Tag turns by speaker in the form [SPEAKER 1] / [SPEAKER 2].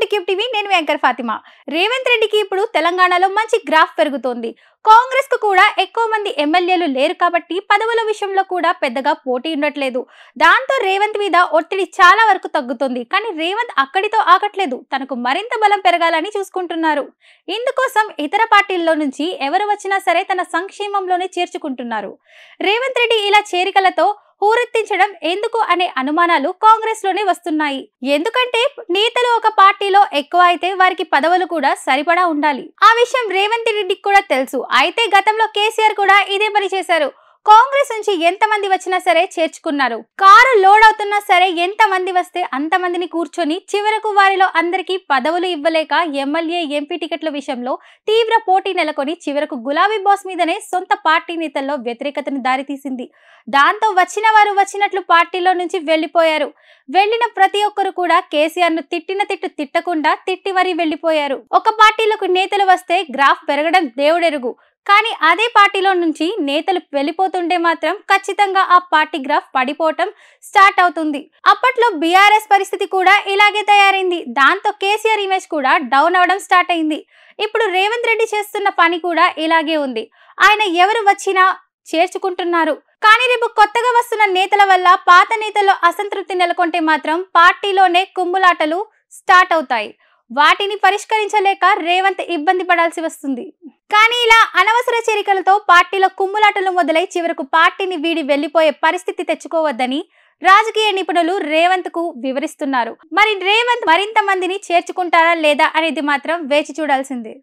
[SPEAKER 1] Welcome to cube TV. నేను anchor Fatima. Revanth రెడ్డికి ఇప్పుడు తెలంగాణలో మంచి గ్రాఫ్ పెరుగుతోంది. కాంగ్రెస్ కు కూడా ఎక్కువ మంది ఎమ్మెల్యేలు లేరు కాబట్టి పదవుల విషయంలో కూడా పెద్దగా పోటీ ఉండట్లేదు. దాంతో రేవంత్ మీద ఒత్తిడి చాలా వరకు తగ్గుతుంది. కానీ రేవంత్ అక్కడితో ఆగట్లేదు. తనకు మరింత బలం పెరగాలని చూసుకుంటున్నారు. ఇందుకోసం ఇతర పార్టీల్లో నుంచి ఎవరు వచ్చినా సరే తన సంక్షేమంలోనే చేర్చుకుంటున్నారు. రేవంత్ రెడ్డి ఇలా చేరికలతో హూరెత్తించడం ఎందుకు అనే అనుమానాలు కాంగ్రెస్ లోనే వస్తున్నాయి. ఎందుకంటే నేతలు ఒక పార్టీలో ఎక్కువ అయితే వారికి పదవులు కూడా సరిపడా ఉండాలి. ఆ విషయం రేవంత్ రెడ్డికి కూడా తెలుసు. అయితే గతంలో కేసీఆర్ కూడా ఇదే పని చేశారు. కాంగ్రెస్ నుంచి ఎంత మంది వచ్చినా సరే చేర్చుకున్నారు. కారు లోడ్ అవుతున్నా సరే ఎంత మంది వస్తే అంత మందిని కూర్చొని చివరకు వారిలో అందరికీ పదవులు ఇవ్వలేక ఎమ్మెల్యే ఎంపీ టికెట్ల విషయంలో తీవ్ర పోటీ నెలకొని చివరకు గులాబీ బాస్ మీదనే సొంత పార్టీ నేతల్లో వ్యతిరేకతను దారితీసింది. దాంతో వచ్చిన వారు వచ్చినట్లు పార్టీలో నుంచి వెళ్లిపోయారు. వెళ్లిన ప్రతి ఒక్కరు కూడా కేసీఆర్ ను తిట్టిన తిట్టు తిట్టకుండా తిట్టి మరీ వెళ్లిపోయారు. ఒక పార్టీలకు నేతలు వస్తే గ్రాఫ్ పెరగడం దేవుడెరుగు. కానీ అదే పార్టీలో నుంచి నేతలు వెళ్ళిపోతుంటే మాత్రం ఖచ్చితంగా ఆ పార్టీ గ్రాఫ్ పడిపోవటం స్టార్ట్ అవుతుంది. అప్పట్లో బీఆర్ఎస్ పరిస్థితి కూడా ఇలాగే తయారైంది. దాంతో కేసీఆర్ ఇమేజ్ కూడా డౌన్ అవడం స్టార్ట్ అయింది. ఇప్పుడు రేవంత్ రెడ్డి చేస్తున్న పని కూడా ఇలాగే ఉంది. ఆయన ఎవరు వచ్చినా చేర్చుకుంటున్నారు. కానీ రేపు కొత్తగా వస్తున్న నేతల వల్ల పాత నేతల్లో అసంతృప్తి నెలకొంటే మాత్రం పార్టీలోనే కుమ్ములాటలు స్టార్ట్ అవుతాయి. వాటిని పరిష్కరించలేక రేవంత్ ఇబ్బంది పడాల్సి వస్తుంది. కానీ ఇలా అనవసర చేరికలతో పార్టీలో కుమ్ములాటలు మొదలై చివరకు పార్టీని వీడి వెళ్లిపోయే పరిస్థితి తెచ్చుకోవద్దని రాజకీయ నిపుణులు రేవంత్ కు వివరిస్తున్నారు. మరి రేవంత్ మరింత మందిని చేర్చుకుంటారా లేదా అనేది మాత్రం వేచి చూడాల్సిందే.